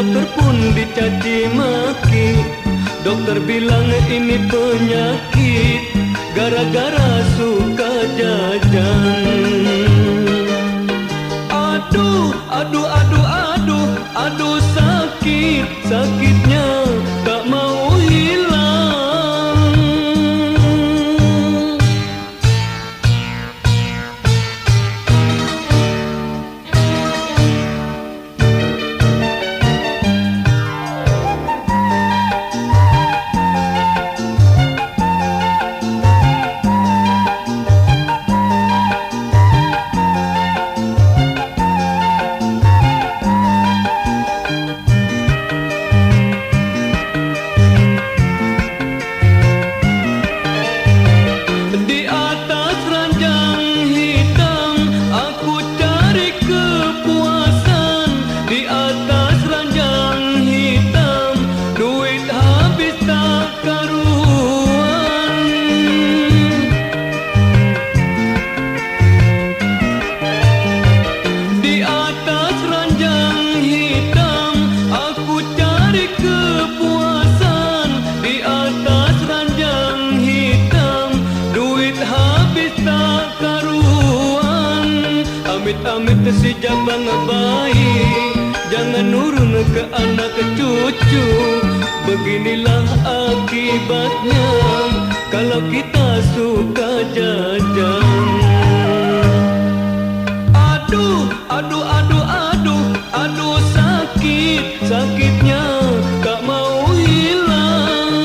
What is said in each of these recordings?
dokter pun dicaci maki. Dokter bilang ini penyakit gara-gara suka jajan. Aduh, aduh, aduh, aduh, aduh, sakit, sakitnya tak mau hilang. Amit-amit si jabang bayi, jangan nurun ke anak cucu. Beginilah akibatnya kalau kita suka jajan. Aduh, aduh, aduh, aduh, aduh, sakit, sakitnya tak mau hilang.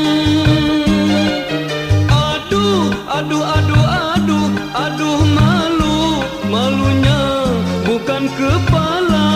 Aduh, aduh, aduh, aduh, aduh, malu, malunya bukan kepala.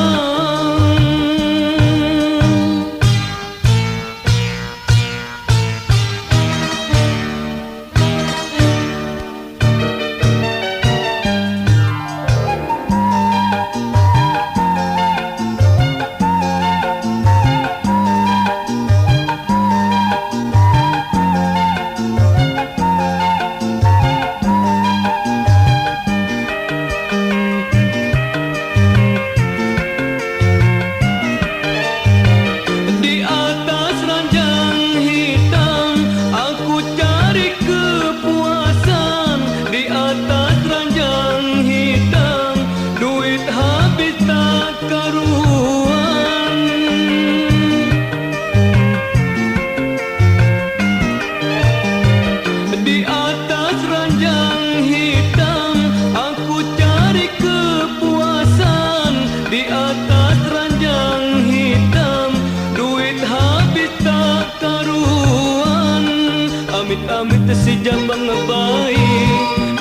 Amit-amit si jambang bayi,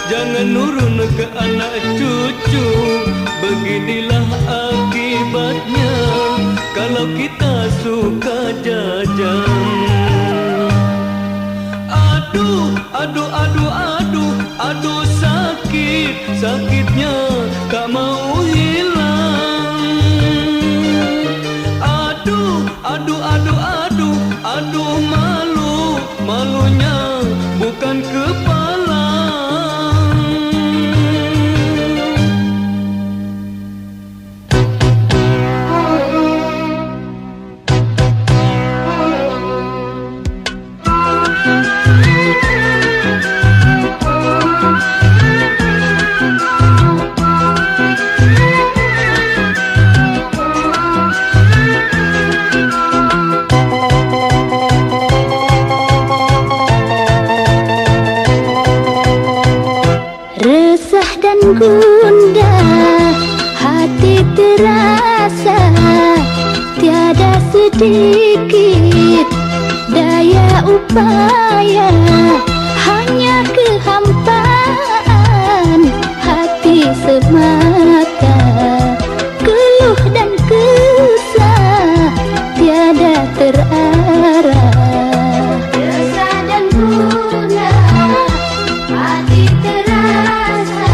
jangan nurun ke anak cucu. Beginilah akibatnya kalau kita suka jajan. Aduh, aduh, aduh, aduh, aduh, sakit, sakitnya tak mau hilang. Aduh, aduh, aduh, aduh, aduh, malu, malunya bukan kepala. Gundah hati terasa tiada sedikit daya upaya, hanya kehampaan hati semata. Keluh dan kesah tiada terarah. Resah dan gundah hati terasa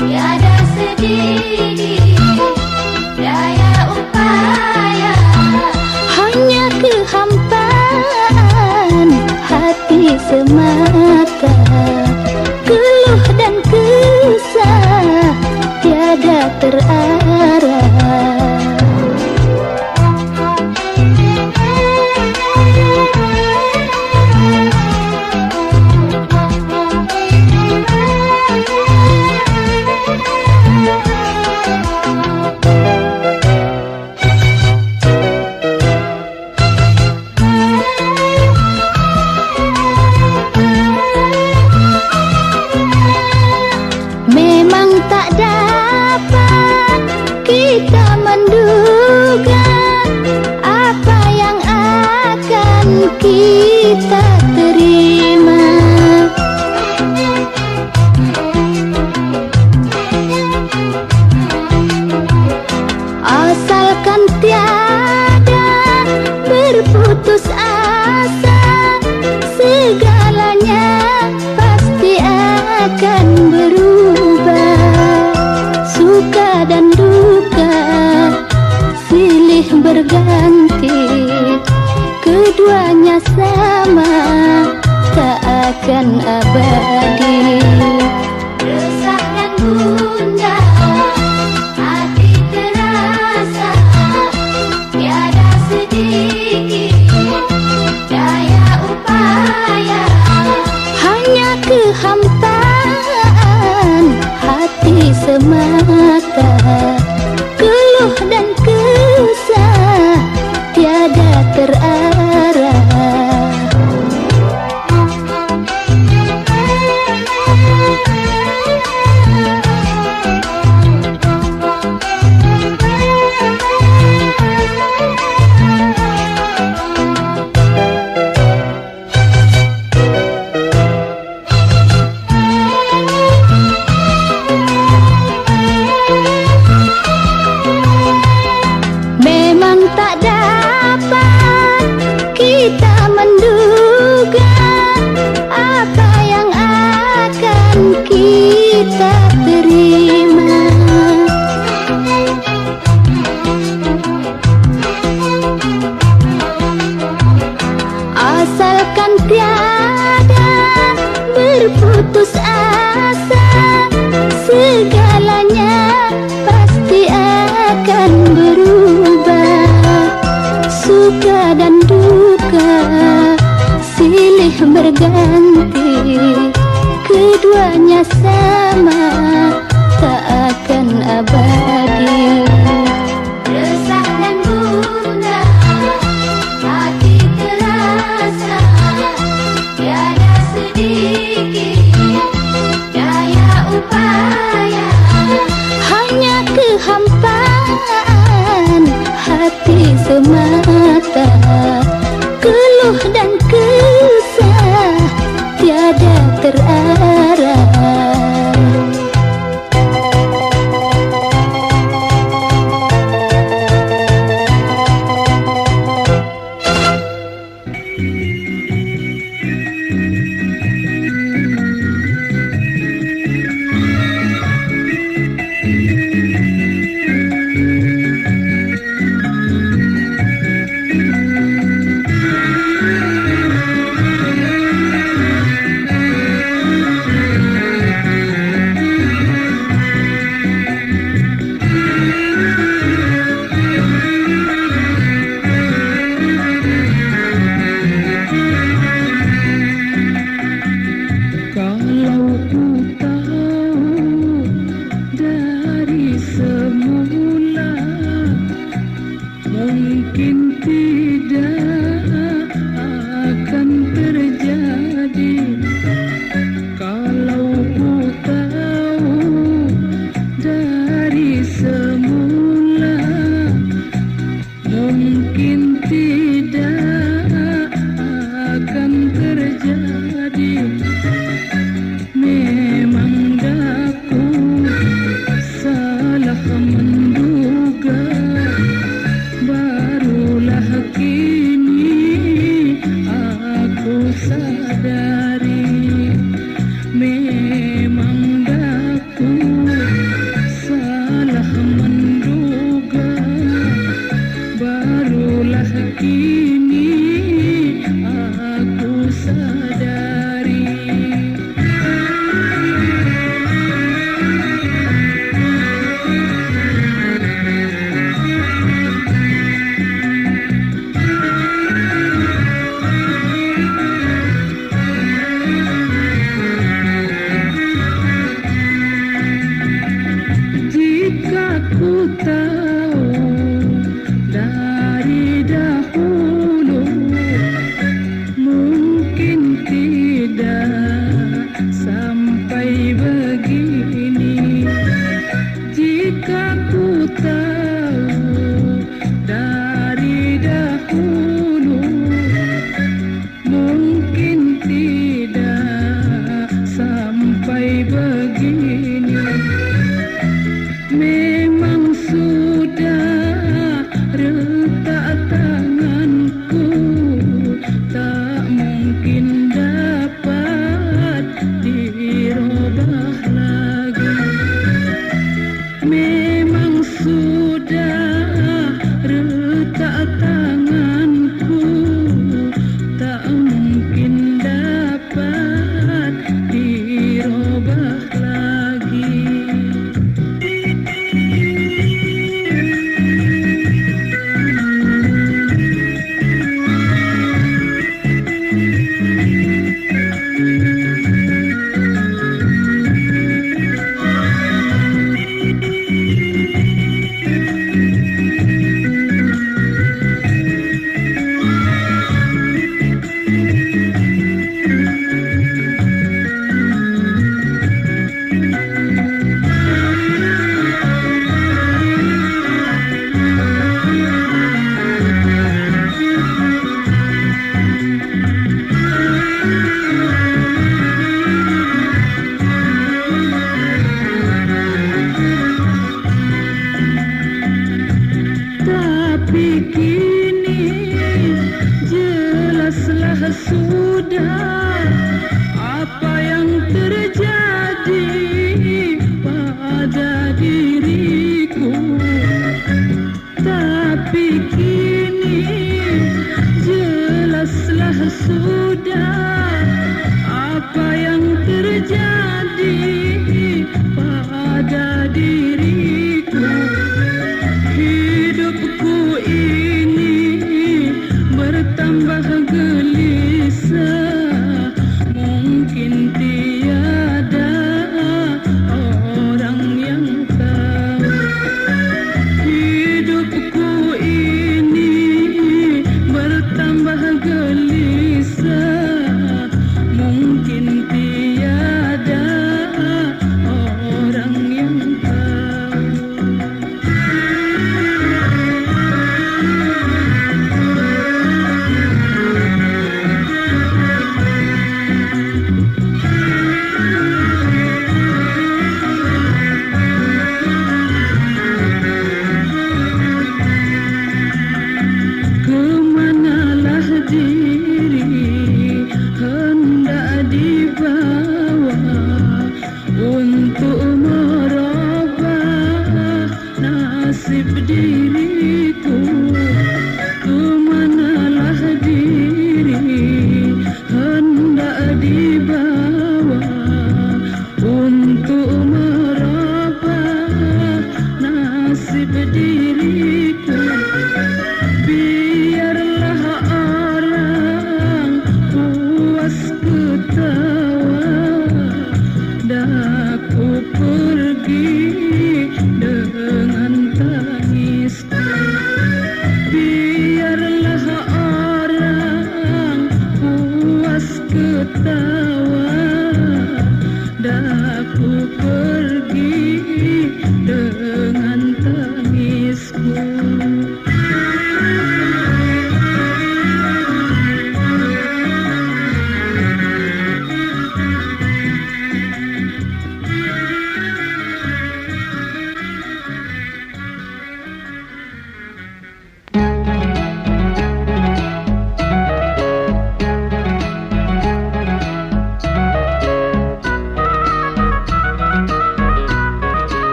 tiada sedikit daya upaya, hanya kehampaan hati semata. berganti, keduanya sama, tak akan abadi. Resah dan gundah, hati terasa, tiada sedikit daya upaya, hanya kehampaan hati semata, keluh dan kesah tiada terarah. Memang tak dapat kita menduga apa yang akan kita terima. Asalkan tiada berputus asa, segalanya pasti akan berubah. Suka dan duka silih berganti, keduanya sama, tak akan abadi. Resah dan gundah, hati terasa, tiada sedikit daya upaya, hanya kehampaan hati semata, keluh dan kesah tiada terarah.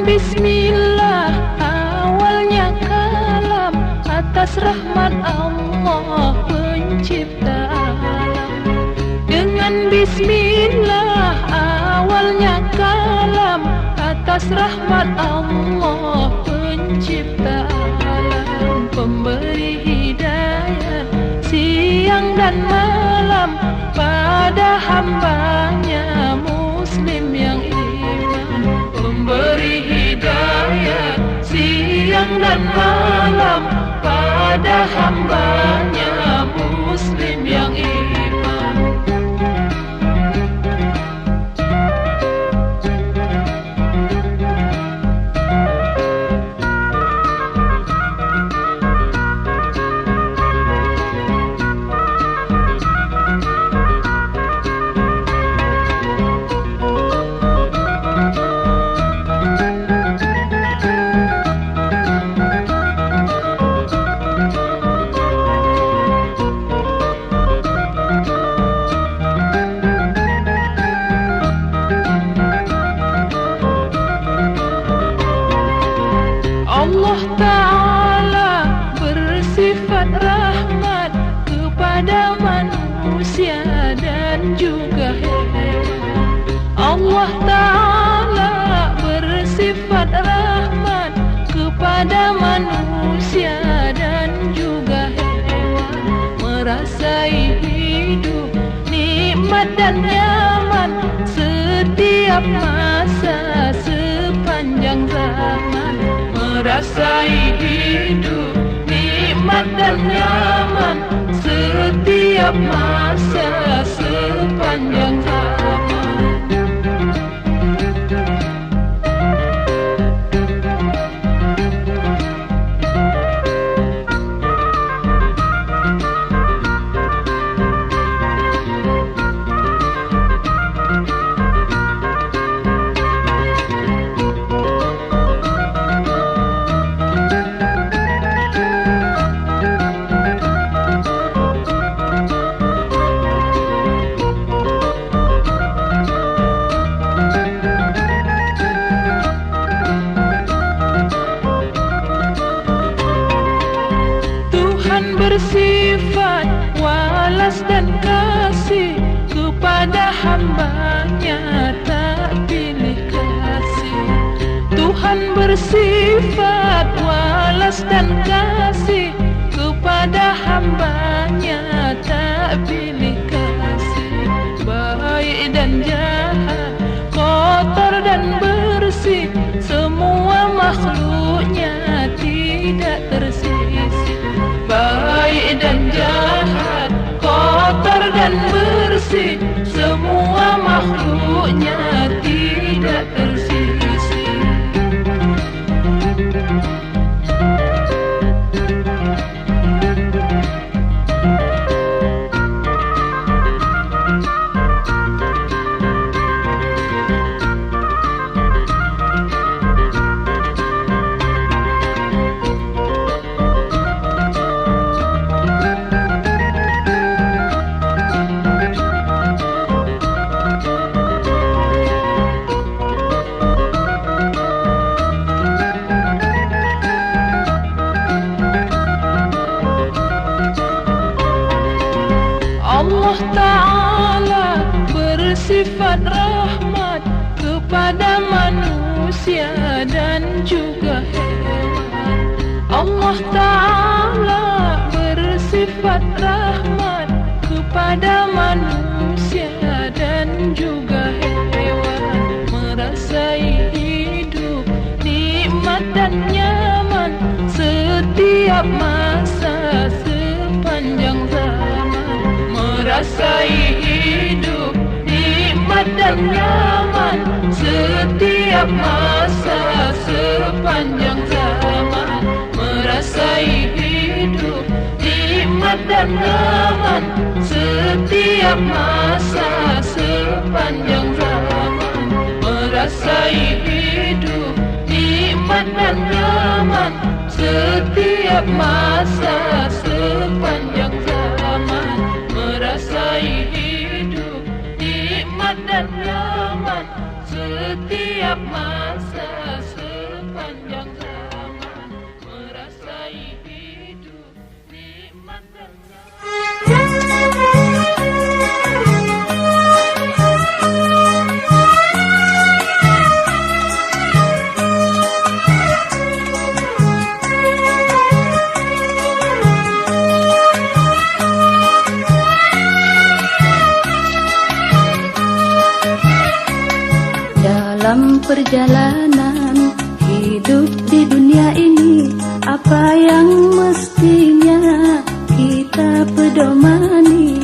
bismillah awalnya kalam, atas rahmat Allah pencipta alam. Dengan bismillah awalnya kalam, atas rahmat Allah pencipta alam. Pemberi hidayah siang dan malam pada hambanya muslim yang iman. Pemberi hidayah siang dan malam pada hambanya muslim yang iman. Allah Ta'ala bersifat rahmat kepada manusia dan juga hewan. Allah Ta'ala bersifat rahmat kepada manusia dan juga hewan. Merasai hidup nikmat dan nyaman setiap masa sepanjang zaman. Merasai hidup nikmat dan nyaman setiap masa sepanjang zaman. Bersifat walas dan kasih kepada hambanya tak pilih kasih. Tuhan bersifat walas dan kasih kepada hambanya tak pilih kasih. Baik dan jahat, kotor dan bersih, semua makhluknya tidak tersisih. Baik dan jahat, kotor dan bersih, semua makhluknya tidak tersisih. Allah Ta'ala bersifat rahmat kepada manusia dan juga hewan. Allah Ta'ala bersifat rahmat kepada manusia dan juga hewan. Merasai hidup nikmat dan nyaman setiap masa sepanjang zaman. Merasai hidup nikmat dan nyaman setiap masa sepanjang zaman. Merasai hidup nikmat dan nyaman setiap masa sepanjang zaman. Merasai hidup nikmat dan nyaman setiap masa sepanjang zaman. Merasai hidup nikmat dan nyaman setiap masa. perjalanan hidup di dunia ini, apa yang mestinya kita pedomani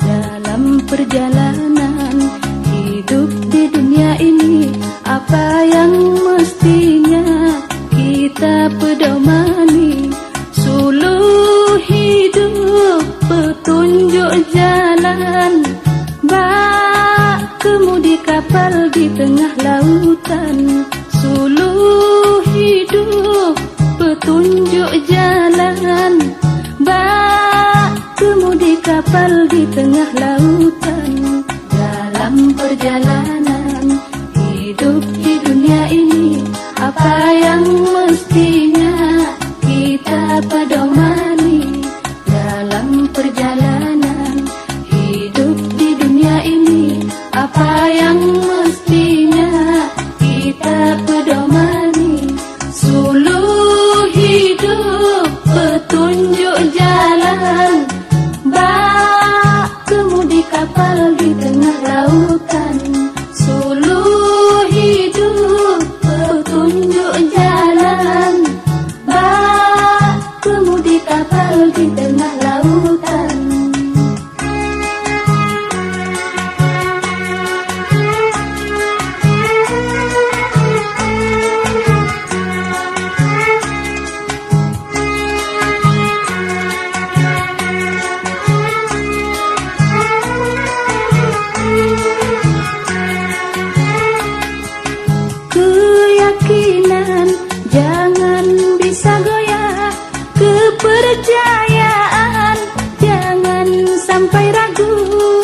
dalam perjalanan hidup di dunia ini, apa yang mestinya kita pedomani. Suluh hidup petunjuk jalan, bak kemudi kapal di tengah lautan. Suluh hidup petunjuk jalan, bak kemudi kapal di tengah lautan. Dalam perjalanan hidup di dunia ini, apa yang mestinya kita pedomani dalam perjalanan hidup di dunia ini, apa yang mestinya kita pedomani. Suluh hidup petunjuk jalan, bak kemudi kapal di tengah lautan. Suluh hidup petunjuk jalan, bak kemudi kapal di tengah lautan. Keyakinan jangan bisa goyah, kepercayaan jangan sampai ragu.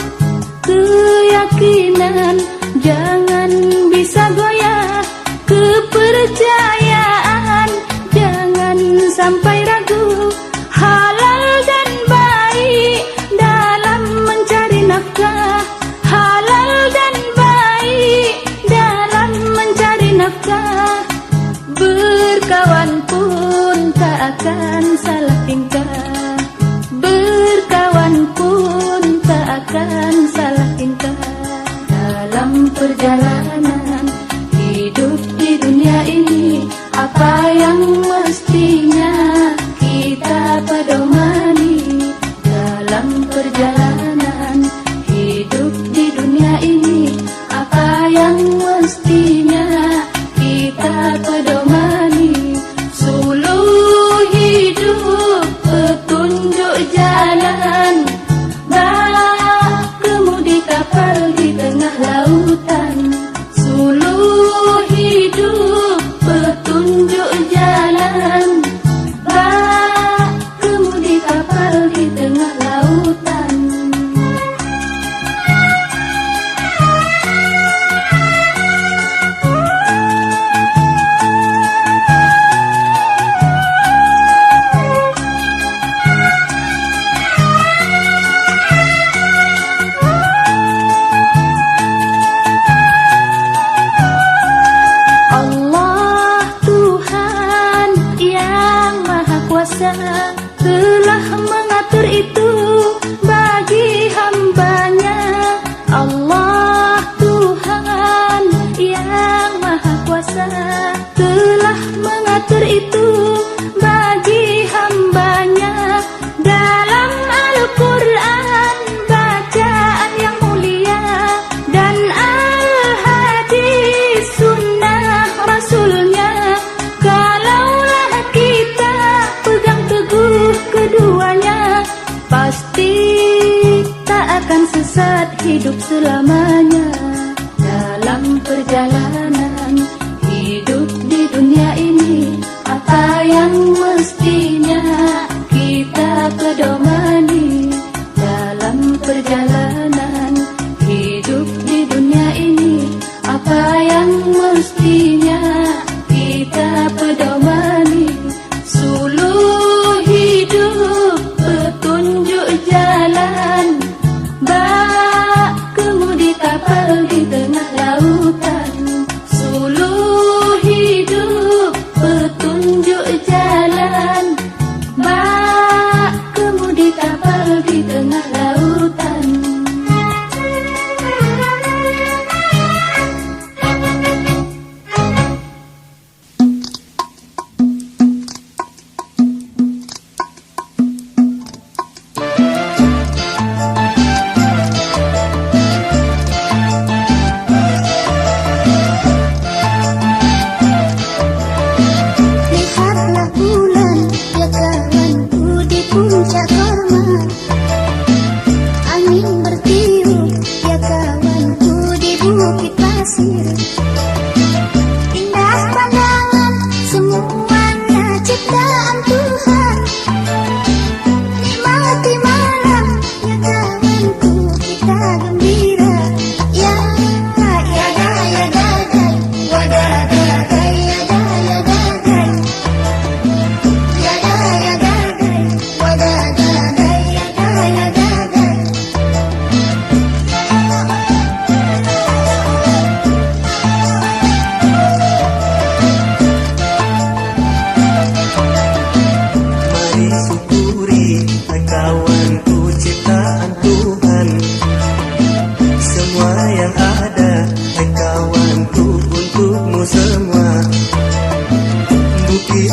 Keyakinan jangan bisa goyah, kepercayaan jangan sampai ragu. Halal dan baik dalam mencari nafkah, halal dan baik dalam mencari nafkah. Berkawan pun tak akan salah tingkah, berkawan pun tak akan salah tingkah. Dalam perjalanan hidup di dunia ini, apa yang mestinya kita pedomani dalam perjalanan hidup di dunia ini, apa yang mestinya kita pedomani. Suluh hidup petunjuk jalan, bak kemudi kapal di tengah lautan. Suluh hidup petunjuk jalan, bak kemudi kapal di tengah lautan. Allah Tuhan yang Maha Kuasa telah mengatur itu bagi hambanya. Allah Tuhan yang Maha Kuasa telah mengatur itu bagi hambanya. Dalam Al-Quran bacaan yang mulia, dan Al-Hadis sunnah Rasulnya. Kalaulah kita pegang teguh keduanya, pasti tak akan sesat hidup selamanya. Dalam perjalanan hidup di dunia ini, apa yang mestinya kita pedomani dalam perjalanan hidup di dunia ini, apa yang mestinya kita pedomani. Suluh hidup petunjuk jalan, bak kemudi kapal di tengah lautan.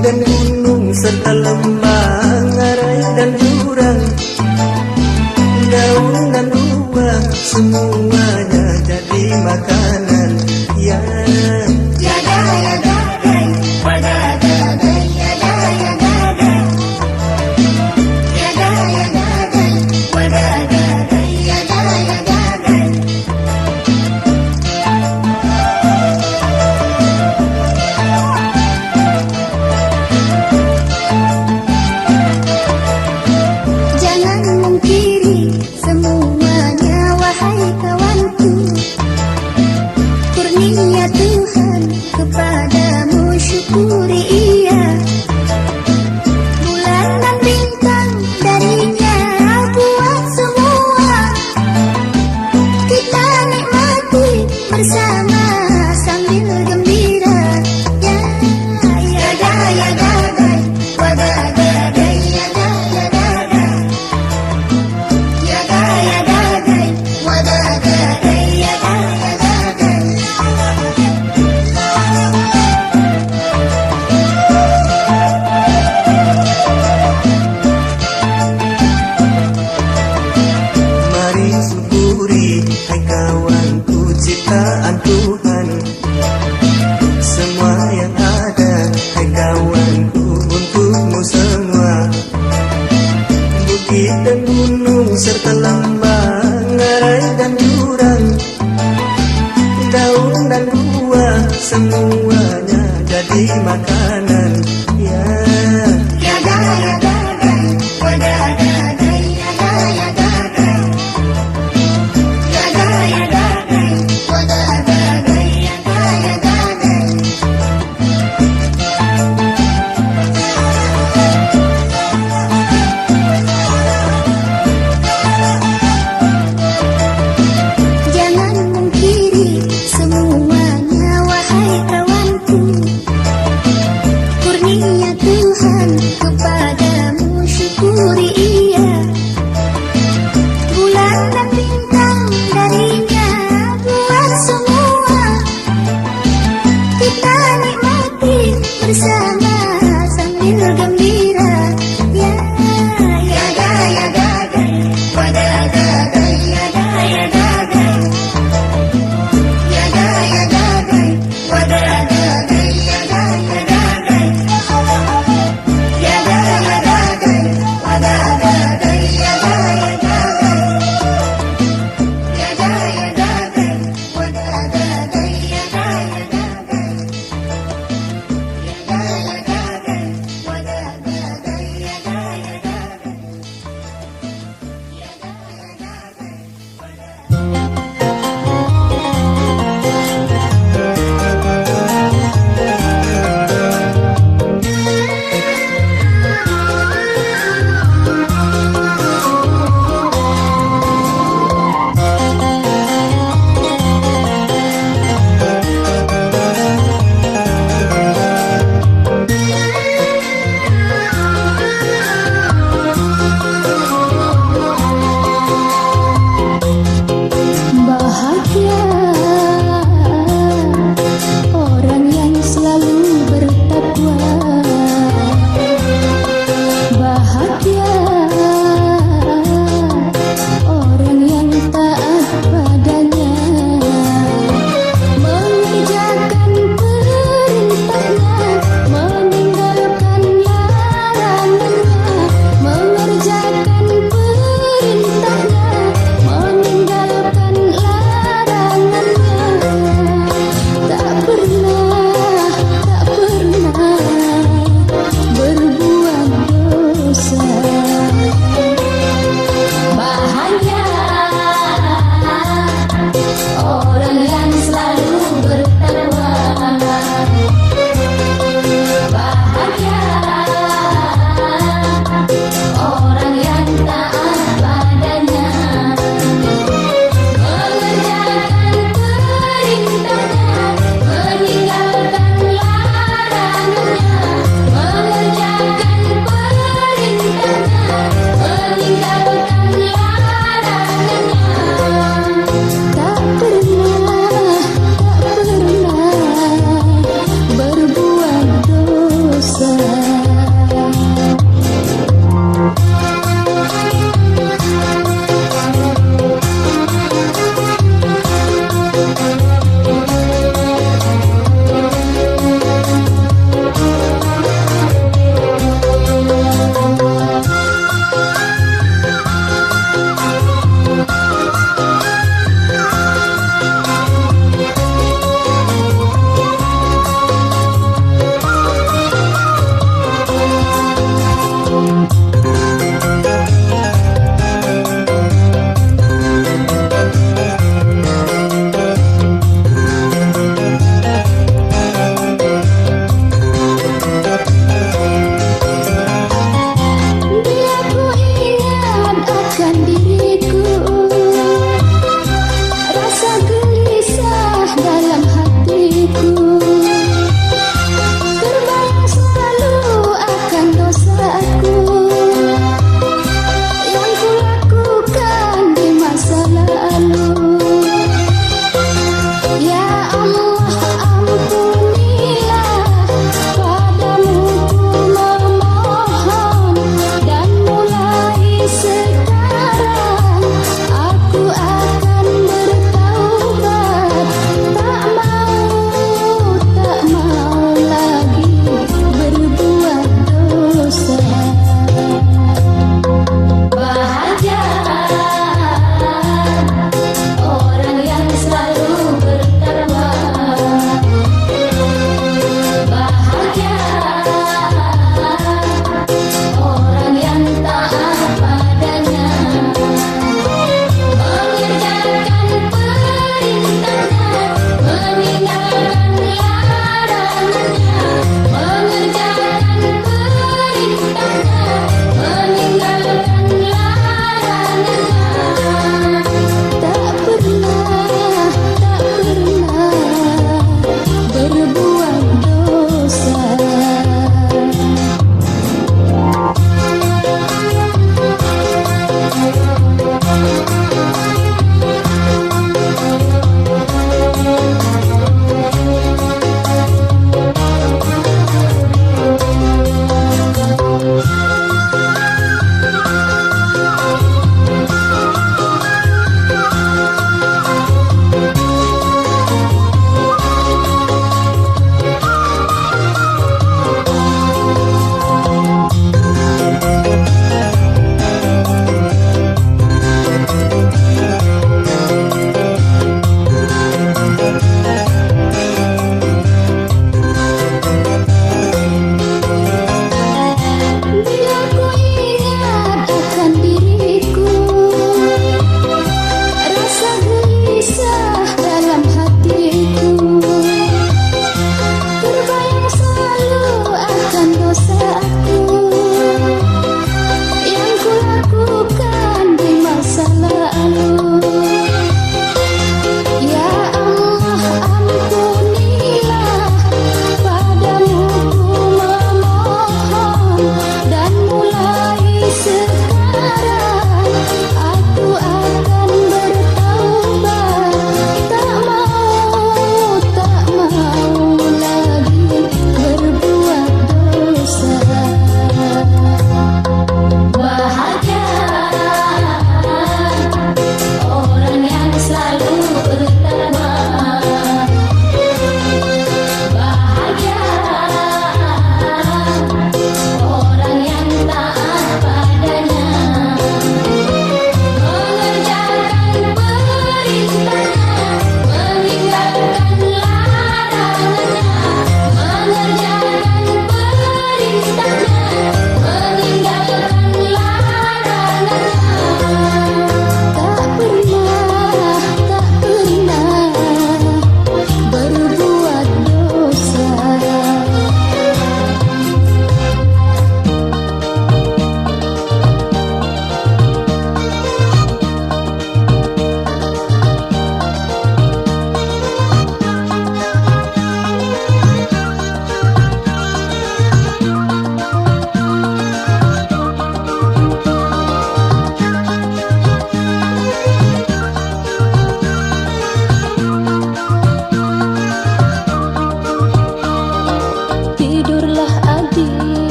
dan gunung serta lembah, ngarai dan jurang, daun dan buah, semuanya jadi makanan. Ya, Yaga yaga gai, wadaga gai, yaga yaga gai. Yaga yaga gai, wadaga gai, yaga yaga gai. Jangan mungkiri semuanya wahai kawanku. Kurnia Tuhan kepadamu syukuri ia. Bulan dan bintang darinya buat semua. Kita nikmati bersama sambil gembira. Ya, yaga yaga gai, wadaga gai, yaga yaga gai. Yaga yaga gai, wadaga gai, yaga yaga gai. mari syukuri hai kawanku ciptaan Tuhan. Semua yang ada hai kawanku untukmu semua. Bukit dan gunung serta lembah, ngarai dan jurang, daun dan buah, semuanya jadi makanan. Ya, Yaga yaga gai, wadaga gai, yaga yaga gai. Yaga yaga gai, wadaga gai, yaga yaga gai. Jangan mungkiri semuanya wahai kawanku.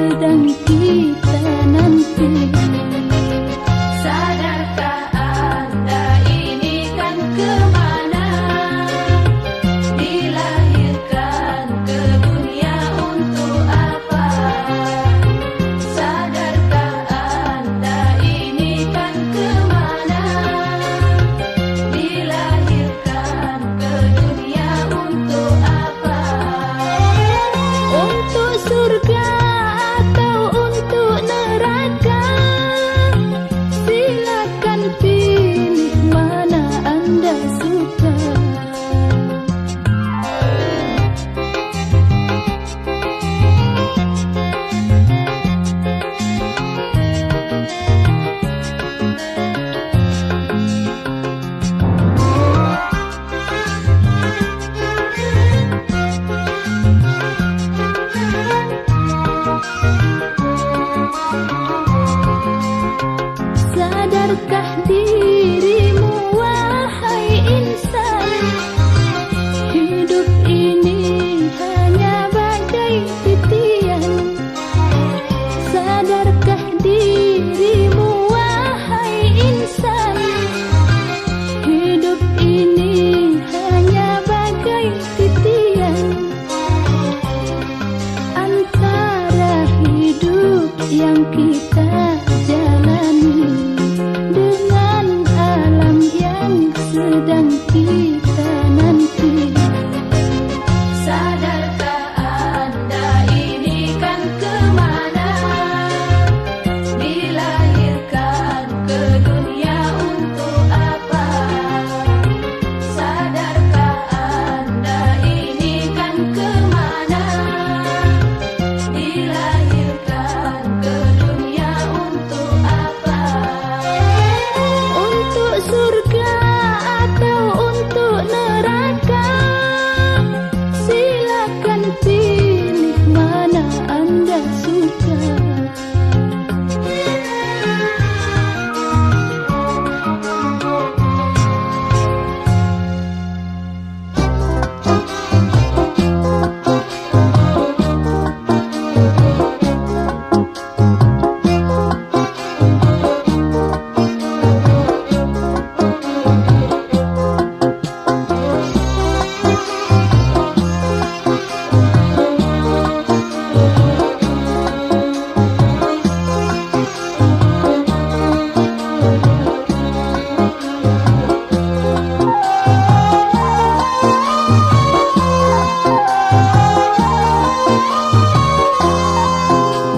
sedang kita nanti. Sadarkah Anda ini kan kemana? Dilahirkan ke dunia untuk apa? Sadarkah Anda ini kan kemana? Dilahirkan ke dunia untuk apa? Untuk surga atau untuk neraka, silakan pilih mana Anda suka. Sadarkah dirimu wahai insan, hidup ini hanya bagai titian. Sadarkah dirimu wahai insan, hidup ini hanya bagai titian. Antara hidup yang kita jalani dengan alam yang sedang kita nanti. Sadarkah Anda ini kan kemana? Dilahirkan ke dunia untuk apa? Sadarkah Anda ini kan kemana? Dilahirkan ke dunia untuk apa? Untuk surga atau untuk neraka, silakan pilih mana Anda suka.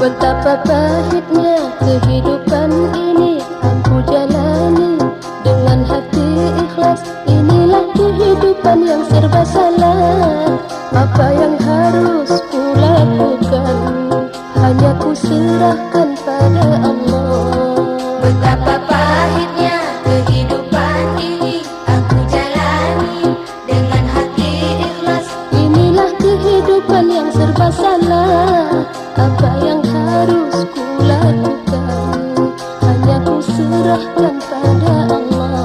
Betapa pahitnya kehidupan ini aku jalani dengan hati ikhlas. Inilah kehidupan yang serba salah. Apa yang harus ku lakukan hanya ku serahkan pada Allah. Betapa pahitnya kehidupan ini aku jalani dengan hati ikhlas. Inilah kehidupan yang serba salah. Apa yang harus ku lakukan hanya ku serahkan pada Allah.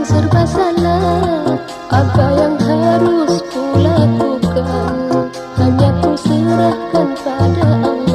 serba salah. Apa yang harus kulakukan? Hanya ku serahkan pada Allah.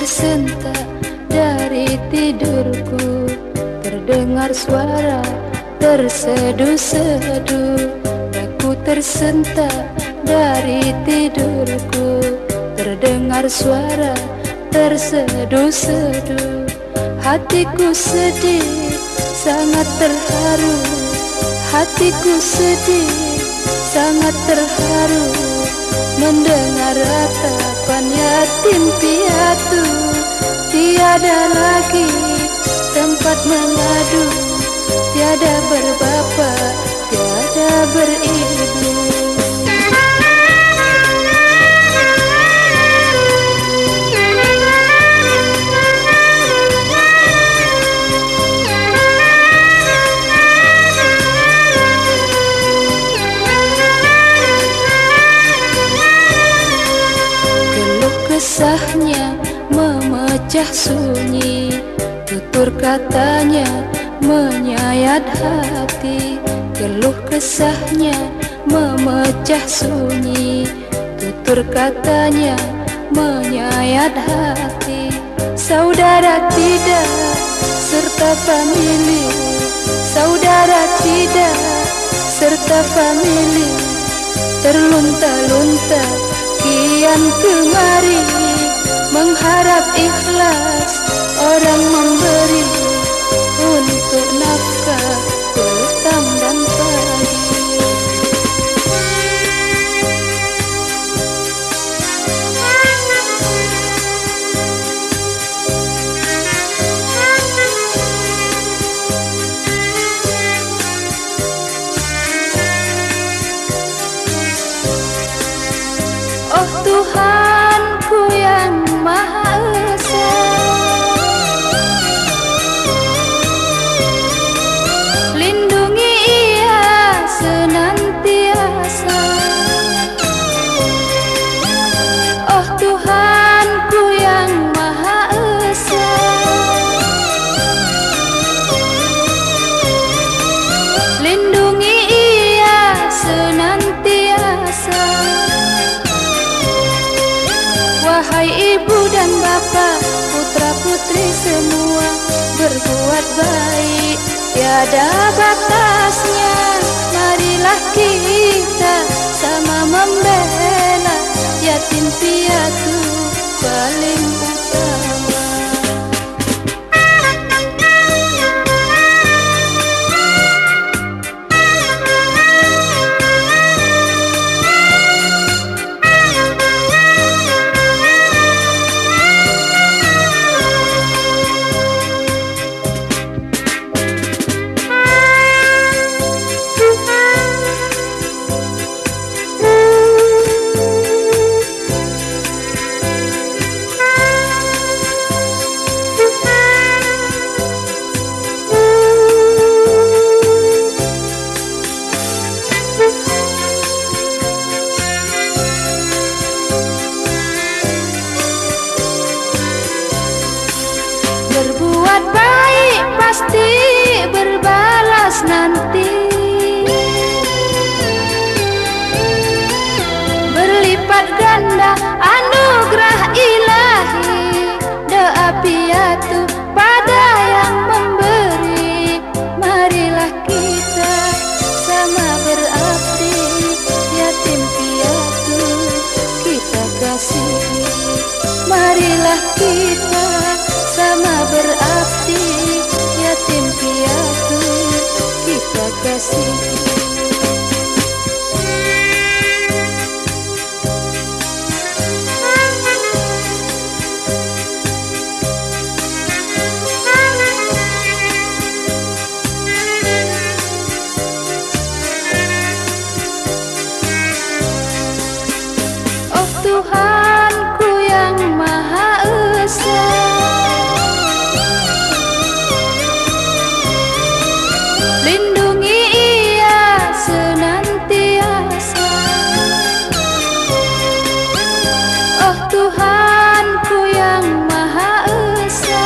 Tersentak dari tidurku, terdengar suara terseduh-seduh. Aku tersentak dari tidurku, terdengar suara terseduh-seduh. Hatiku sedih, sangat terharu. Hatiku sedih, sangat terharu mendengar ratapan yatim piatu. Tiada lagi tempat mengadu, tiada berbapak, tiada beribu. Kesahnya memecah sunyi, tutur katanya menyayat hati. Keluh kesahnya memecah sunyi, tutur katanya menyayat hati. Saudara tidak serta famili, saudara tidak serta famili, terlunta-lunta kian kemari, mengharap ikhlas orang memberi untuk nafkah petang dan pagi. Oh Tuhanku yang Maha Esa, lindungi ia senantiasa. Oh Tuhanku yang Maha Esa, lindungi ia senantiasa. Wahai ibu dan bapak, putra putri semua, berbuat baik tiada batasnya. Marilah kita sama membela yatim piatu paling utama. kasih. Marilah kita sama berakti, yatim piatu kita kasih. Oh Tuhanku yang Maha Esa, lindungi ia senantiasa. Oh Tuhanku yang Maha Esa,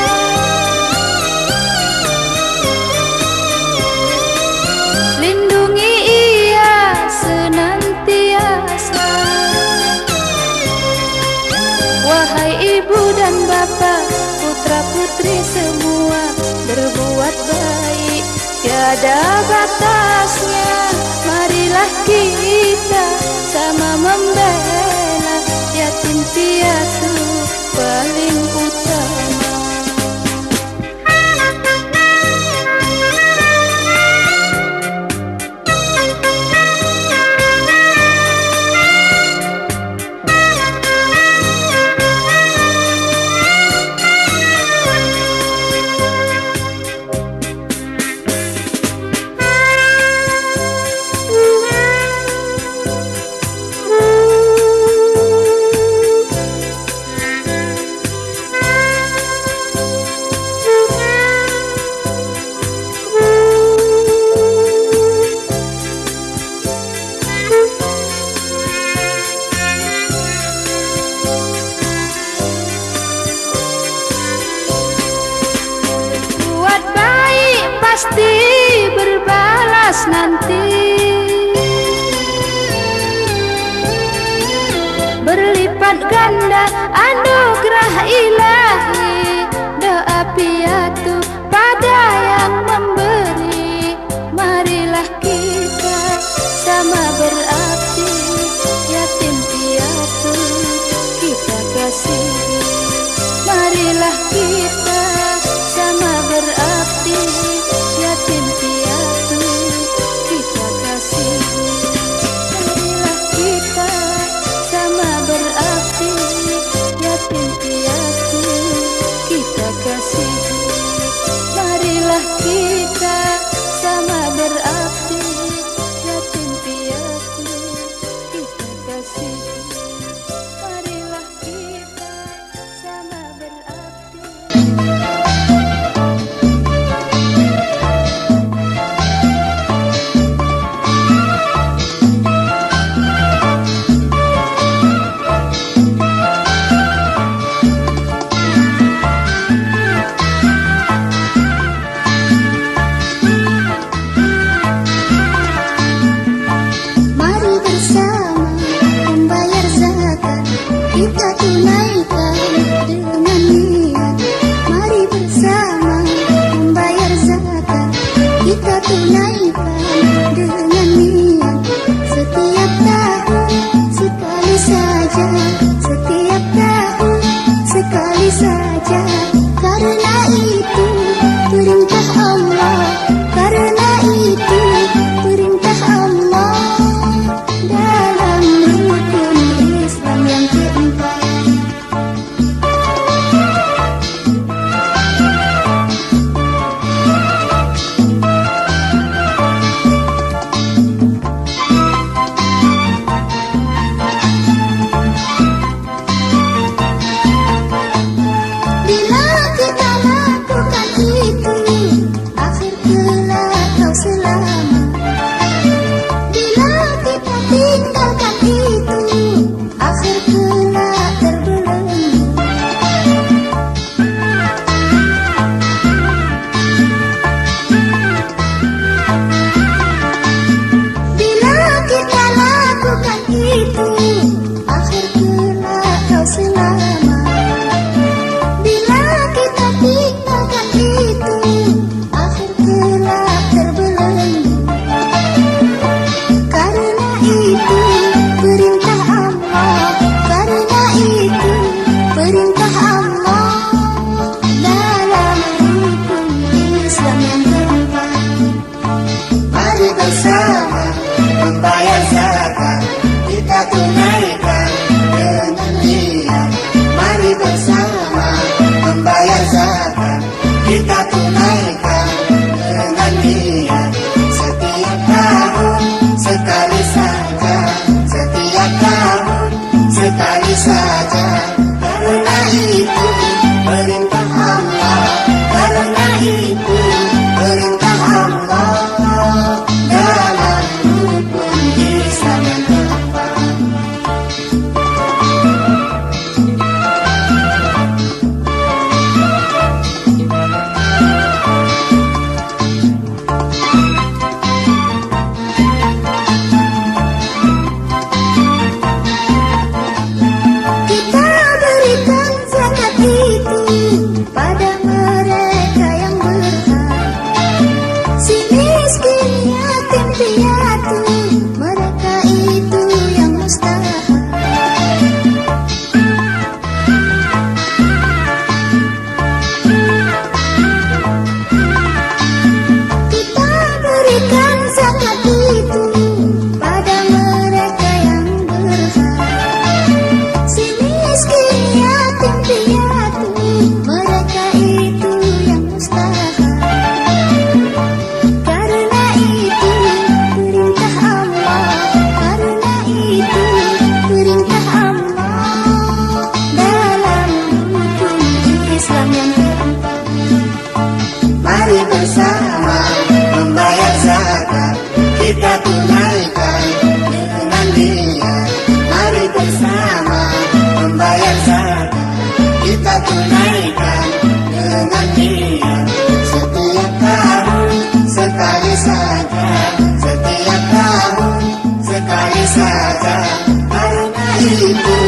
lindungi ia senantiasa. Wahai ibu dan bapak, putra putri semua, berbuat baik tiada batasnya. Marilah kita sama membela yatim piatu paling utama. Buat baik pasti berbalas nanti, berlipat ganda anugerah ilahi. Doa piatu pada yang memberi. Marilah kita sama berakti, yatim piatu kita kasih. Marilah kita sama berakti, yatim piatu kita kasih. Marilah kita sama berakti, yatim piatu kita kasih. Marilah kita sama berakti, yatim piatu kita kasih. Marilah kita sama berakti. Mari bersama membayar zakat, kita tunaikan dengan niat. Mari bersama membayar zakat, kita tunaikan dengan niat. Setiap tahun sekali saja, setiap tahun sekali saja. Karena itu perintah Allah, karena itu perintah Allah. Dalam rukun Islam yang keempat, bila kita lakukan itu, akhir kelak kau selamat. Bila kita tinggalkan itu, akhir kelak terbelenggu. Bila kita lakukan itu, akhir kelak kau selamat. Bila kita tinggalkan itu, akhir kelak terbelenggu. Karena itu perintah Allah, karena itu setiap tahun sekali saja karena itu